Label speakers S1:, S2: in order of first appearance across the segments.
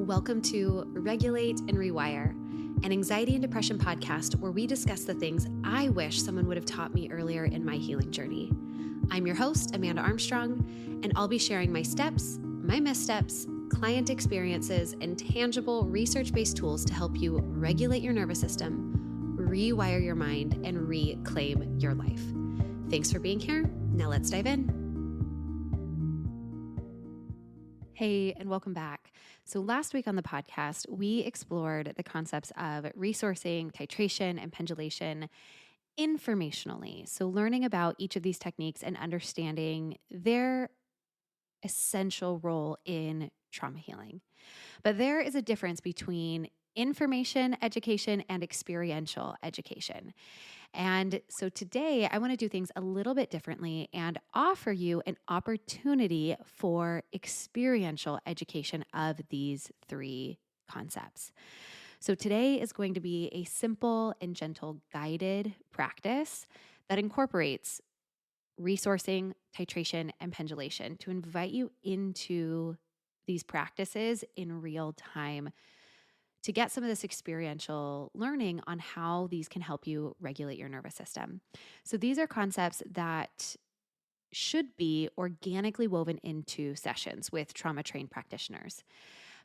S1: Welcome to Regulate and Rewire, an anxiety and depression podcast where we discuss the things I wish someone would have taught me earlier in my healing journey. I'm your host, Amanda Armstrong, and I'll be sharing my steps, my missteps, client experiences, and tangible research-based tools to help you regulate your nervous system, rewire your mind, and reclaim your life. Thanks for being here. Now let's dive in. Hey, and welcome back. So last week on the podcast, we explored the concepts of resourcing, titration, and pendulation informationally. So learning about each of these techniques and understanding their essential role in trauma healing. But there is a difference between information education and experiential education. And so today I want to do things a little bit differently and offer you an opportunity for experiential education of these three concepts. So today is going to be a simple and gentle guided practice that incorporates resourcing, titration, and pendulation to invite you into these practices in real time to get some of this experiential learning on how these can help you regulate your nervous system. So these are concepts that should be organically woven into sessions with trauma-trained practitioners.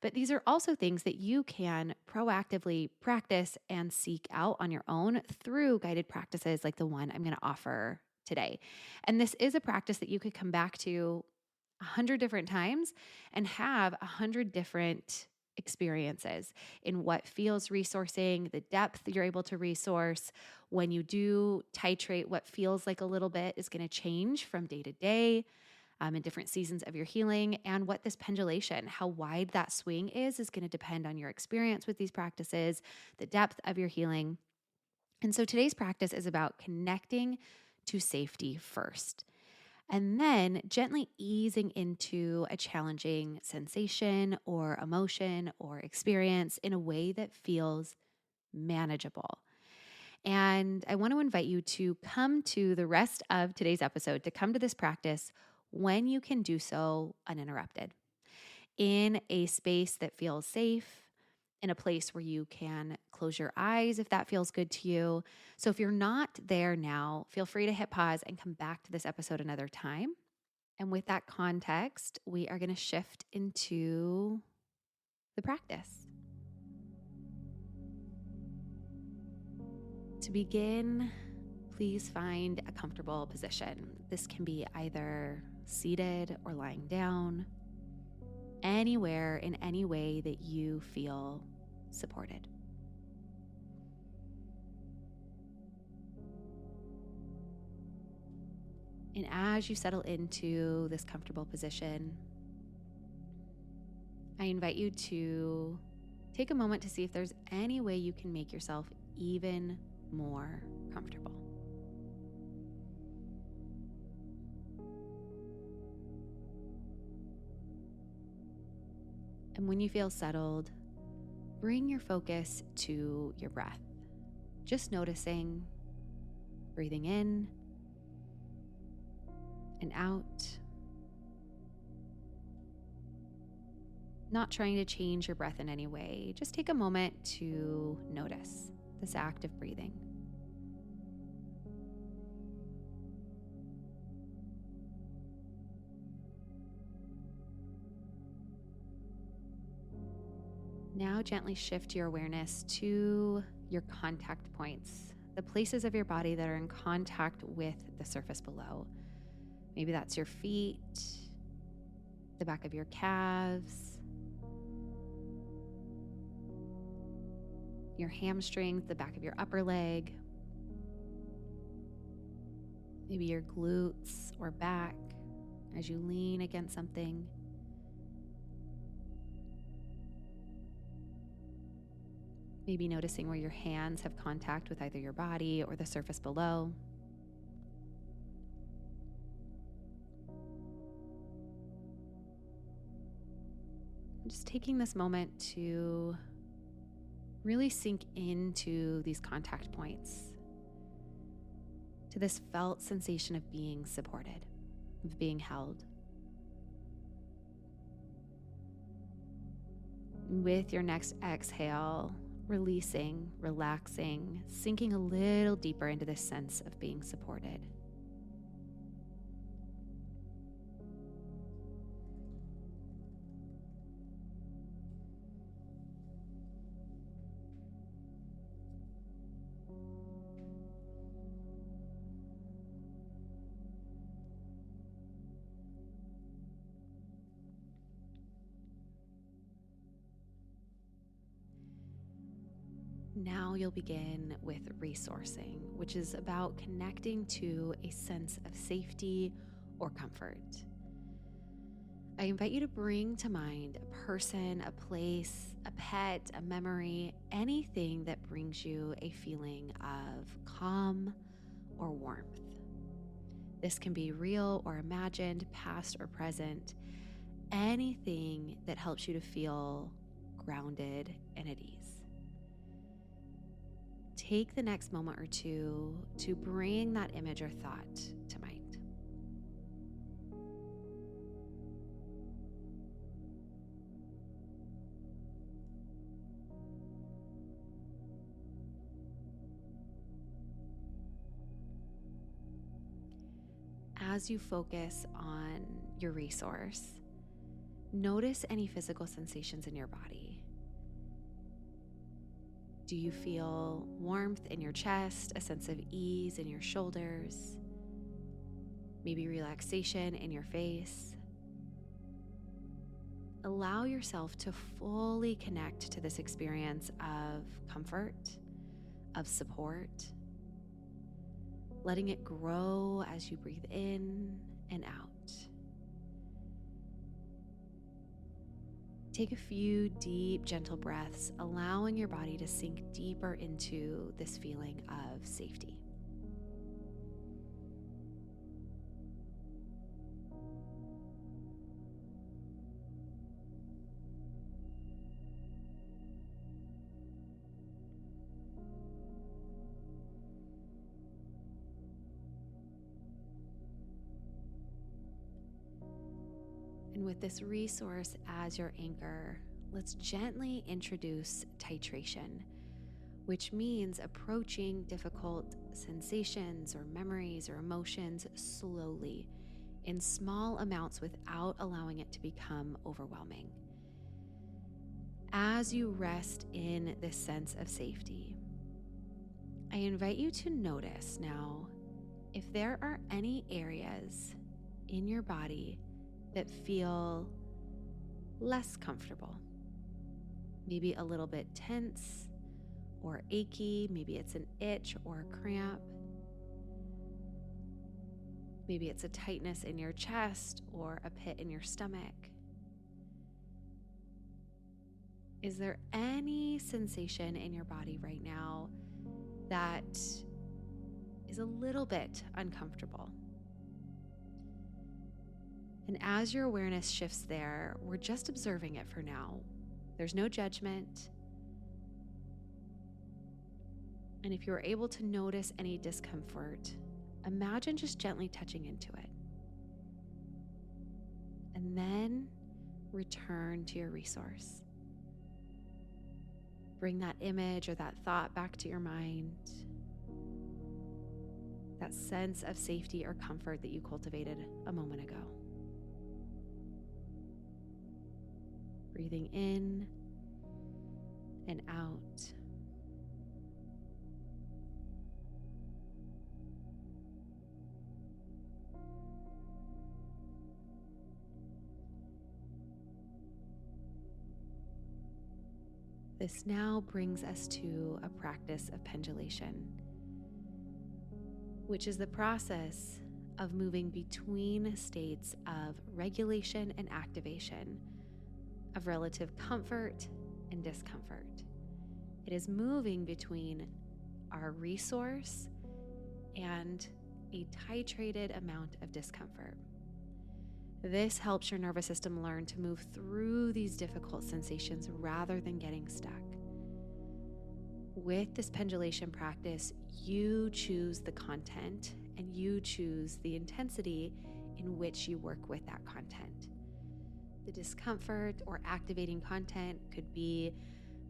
S1: But these are also things that you can proactively practice and seek out on your own through guided practices like the one I'm going to offer today. And this is a practice that you could come back to 100 different times and have 100 different experiences in what feels resourcing, the depth you're able to resource. When you do titrate, what feels like a little bit is going to change from day to day in different seasons of your healing. And what this pendulation, how wide that swing is going to depend on your experience with these practices, the depth of your healing. And so today's practice is about connecting to safety first, and then gently easing into a challenging sensation or emotion or experience in a way that feels manageable. And I want to invite you to come to the rest of today's episode, to come to this practice when you can do so uninterrupted, in a space that feels safe, in a place where you can close your eyes if that feels good to you. So if you're not there now, feel free to hit pause and come back to this episode another time. And with that context, we are going to shift into the practice. To begin, please find a comfortable position. This can be either seated or lying down, anywhere in any way that you feel supported. And as you settle into this comfortable position, I invite you to take a moment to see if there's any way you can make yourself even more comfortable. And when you feel settled, bring your focus to your breath. Just noticing, breathing in and out. Not trying to change your breath in any way. Just take a moment to notice this act of breathing. Now gently shift your awareness to your contact points, the places of your body that are in contact with the surface below. Maybe that's your feet, the back of your calves, your hamstrings, the back of your upper leg, maybe your glutes or back as you lean against something. Maybe noticing where your hands have contact with either your body or the surface below. Just taking this moment to really sink into these contact points, to this felt sensation of being supported, of being held. With your next exhale, releasing, relaxing, sinking a little deeper into this sense of being supported. Now you'll begin with resourcing, which is about connecting to a sense of safety or comfort. I invite you to bring to mind a person, a place, a pet, a memory, anything that brings you a feeling of calm or warmth. This can be real or imagined, past or present, anything that helps you to feel grounded and at ease. Take the next moment or two to bring that image or thought to mind. As you focus on your resource, notice any physical sensations in your body. Do you feel warmth in your chest, a sense of ease in your shoulders, maybe relaxation in your face? Allow yourself to fully connect to this experience of comfort, of support, letting it grow as you breathe in and out. Take a few deep, gentle breaths, allowing your body to sink deeper into this feeling of safety. And with this resource as your anchor, let's gently introduce titration, which means approaching difficult sensations or memories or emotions slowly in small amounts without allowing it to become overwhelming. As you rest in this sense of safety, I invite you to notice now if there are any areas in your body that feel less comfortable, maybe a little bit tense or achy, maybe it's an itch or a cramp, maybe it's a tightness in your chest or a pit in your stomach. Is there any sensation in your body right now that is a little bit uncomfortable? And as your awareness shifts there, we're just observing it for now. There's no judgment. And if you're able to notice any discomfort, imagine just gently touching into it. And then return to your resource. Bring that image or that thought back to your mind. That sense of safety or comfort that you cultivated a moment ago. Breathing in and out. This now brings us to a practice of pendulation, which is the process of moving between states of regulation and activation, of relative comfort and discomfort. It is moving between our resource and a titrated amount of discomfort. This helps your nervous system learn to move through these difficult sensations rather than getting stuck. With this pendulation practice, you choose the content and you choose the intensity in which you work with that content. The discomfort or activating content could be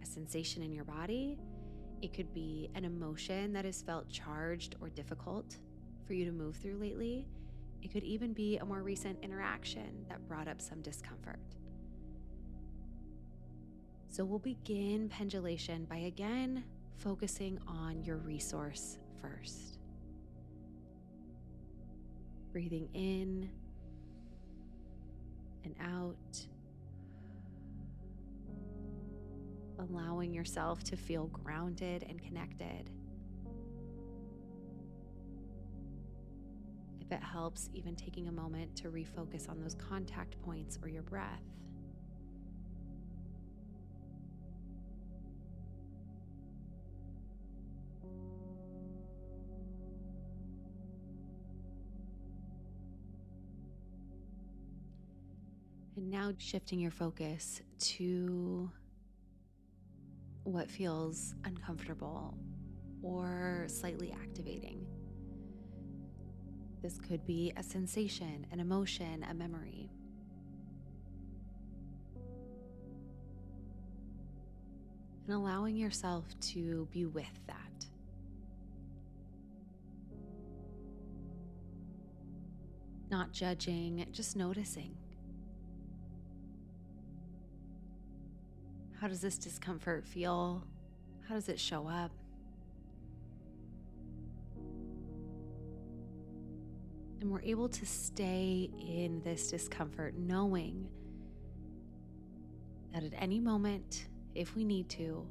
S1: a sensation in your body. It could be an emotion that has felt charged or difficult for you to move through lately. It could even be a more recent interaction that brought up some discomfort. So we'll begin pendulation by again focusing on your resource first. Breathing in and out. Allowing yourself to feel grounded and connected. If it helps, even taking a moment to refocus on those contact points or your breath. And now shifting your focus to what feels uncomfortable or slightly activating. This could be a sensation, an emotion, a memory. And allowing yourself to be with that. Not judging, just noticing. How does this discomfort feel? How does it show up? And we're able to stay in this discomfort knowing that at any moment, if we need to,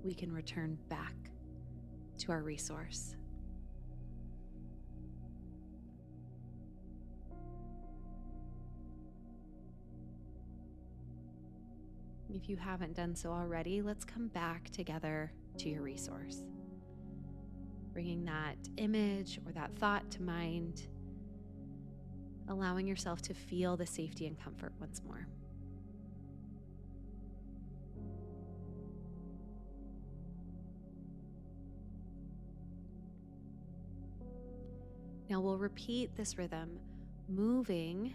S1: we can return back to our resource. If you haven't done so already, let's come back together to your resource. Bringing that image or that thought to mind, allowing yourself to feel the safety and comfort once more. Now we'll repeat this rhythm, moving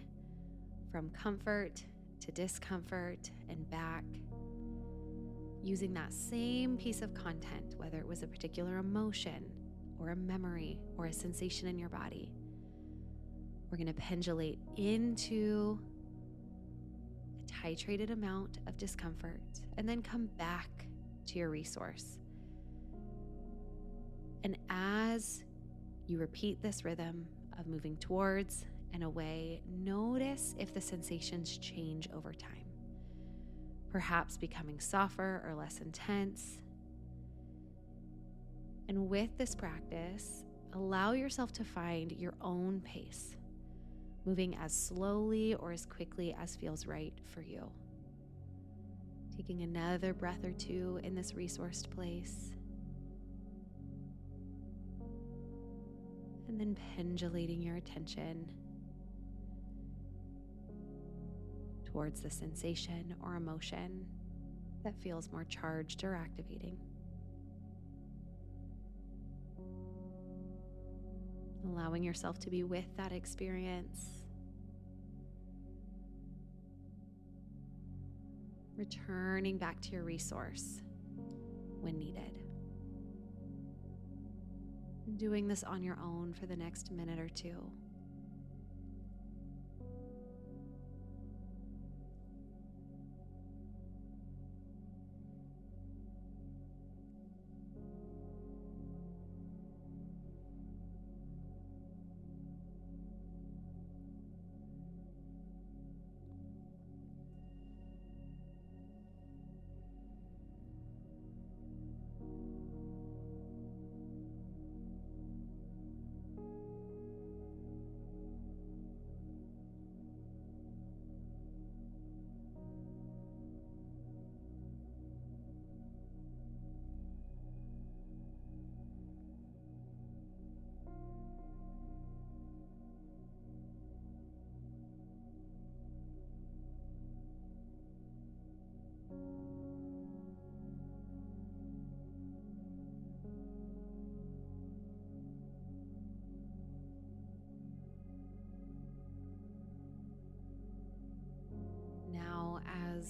S1: from comfort to discomfort and back, using that same piece of content, whether it was a particular emotion or a memory or a sensation in your body. We're going to pendulate into a titrated amount of discomfort and then come back to your resource. And as you repeat this rhythm of moving towards and away, notice if the sensations change over time, perhaps becoming softer or less intense. And with this practice, allow yourself to find your own pace, moving as slowly or as quickly as feels right for you. Taking another breath or two in this resourced place. And then pendulating your attention towards the sensation or emotion that feels more charged or activating. Allowing yourself to be with that experience. Returning back to your resource when needed. Doing this on your own for the next minute or two.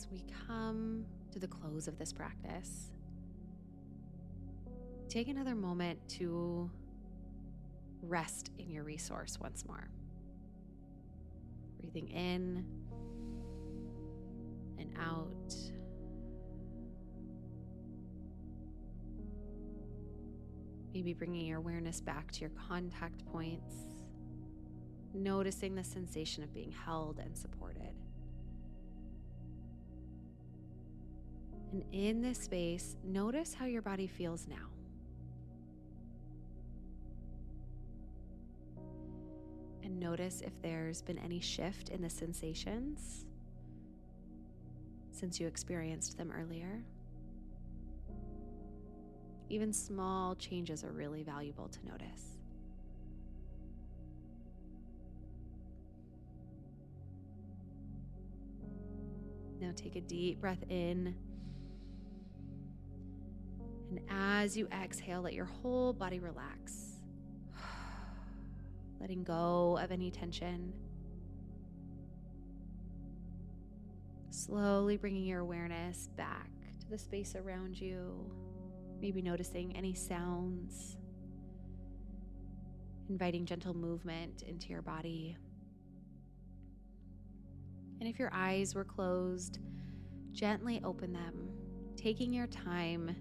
S1: as we come to the close of this practice, take another moment to rest in your resource once more. Breathing in and out. Maybe bringing your awareness back to your contact points, noticing the sensation of being held and supported. And in this space, notice how your body feels now. And notice if there's been any shift in the sensations since you experienced them earlier. Even small changes are really valuable to notice. Now take a deep breath in. And as you exhale, let your whole body relax. Letting go of any tension. Slowly bringing your awareness back to the space around you. Maybe noticing any sounds. Inviting gentle movement into your body. And if your eyes were closed, gently open them, taking your time.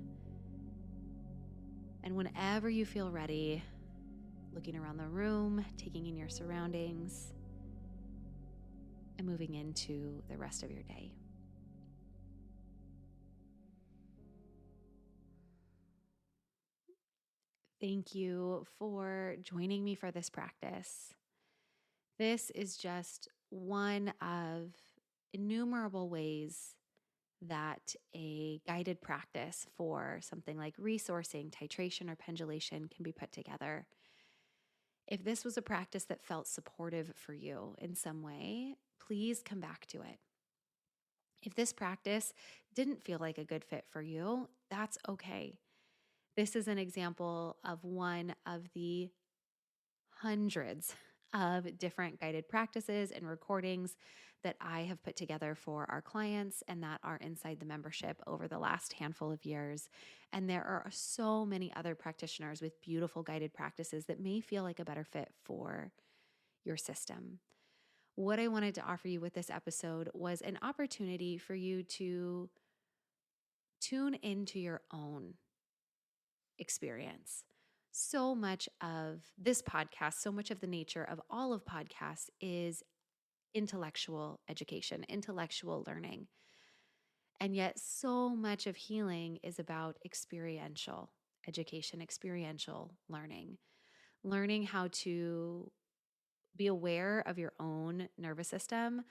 S1: And whenever you feel ready, looking around the room, taking in your surroundings, and moving into the rest of your day. Thank you for joining me for this practice. This is just one of innumerable ways that a guided practice for something like resourcing, titration, or pendulation can be put together. If this was a practice that felt supportive for you in some way, please come back to it. If this practice didn't feel like a good fit for you, that's okay. This is an example of one of the hundreds of different guided practices and recordings that I have put together for our clients and that are inside the membership over the last handful of years. And there are so many other practitioners with beautiful guided practices that may feel like a better fit for your system. What I wanted to offer you with this episode was an opportunity for you to tune into your own experience. So much of this podcast, so much of the nature of all of podcasts is intellectual education, intellectual learning. And yet so much of healing is about experiential education, experiential learning, learning how to be aware of your own nervous system,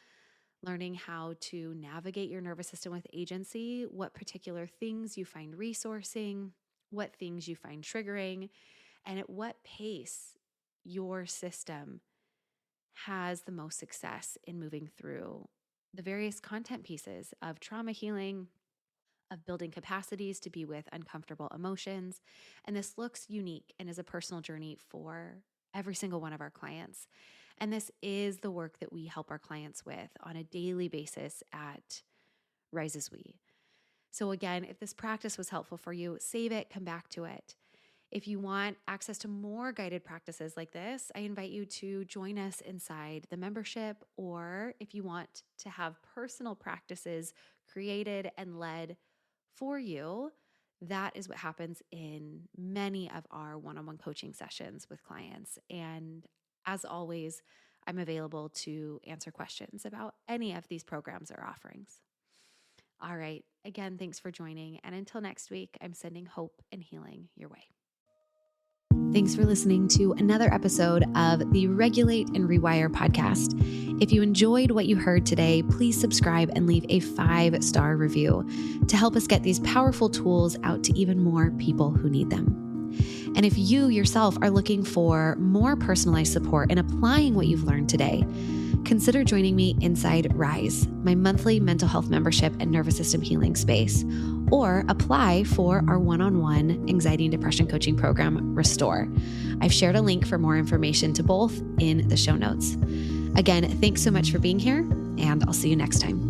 S1: learning how to navigate your nervous system with agency, what particular things you find resourcing, what things you find triggering, and at what pace your system has the most success in moving through the various content pieces of trauma healing, of building capacities to be with uncomfortable emotions. And this looks unique and is a personal journey for every single one of our clients. And this is the work that we help our clients with on a daily basis at Rise As We. So again, if this practice was helpful for you, save it, come back to it. If you want access to more guided practices like this, I invite you to join us inside the membership, or if you want to have personal practices created and led for you, that is what happens in many of our one-on-one coaching sessions with clients. And as always, I'm available to answer questions about any of these programs or offerings. All right. Again, thanks for joining. And until next week, I'm sending hope and healing your way. Thanks for listening to another episode of the Regulate and Rewire podcast. If you enjoyed what you heard today, please subscribe and leave a 5-star review to help us get these powerful tools out to even more people who need them. And if you yourself are looking for more personalized support in applying what you've learned today, consider joining me inside Rise, my monthly mental health membership and nervous system healing space, or apply for our one-on-one anxiety and depression coaching program, Restore. I've shared a link for more information to both in the show notes. Again, thanks so much for being here, and I'll see you next time.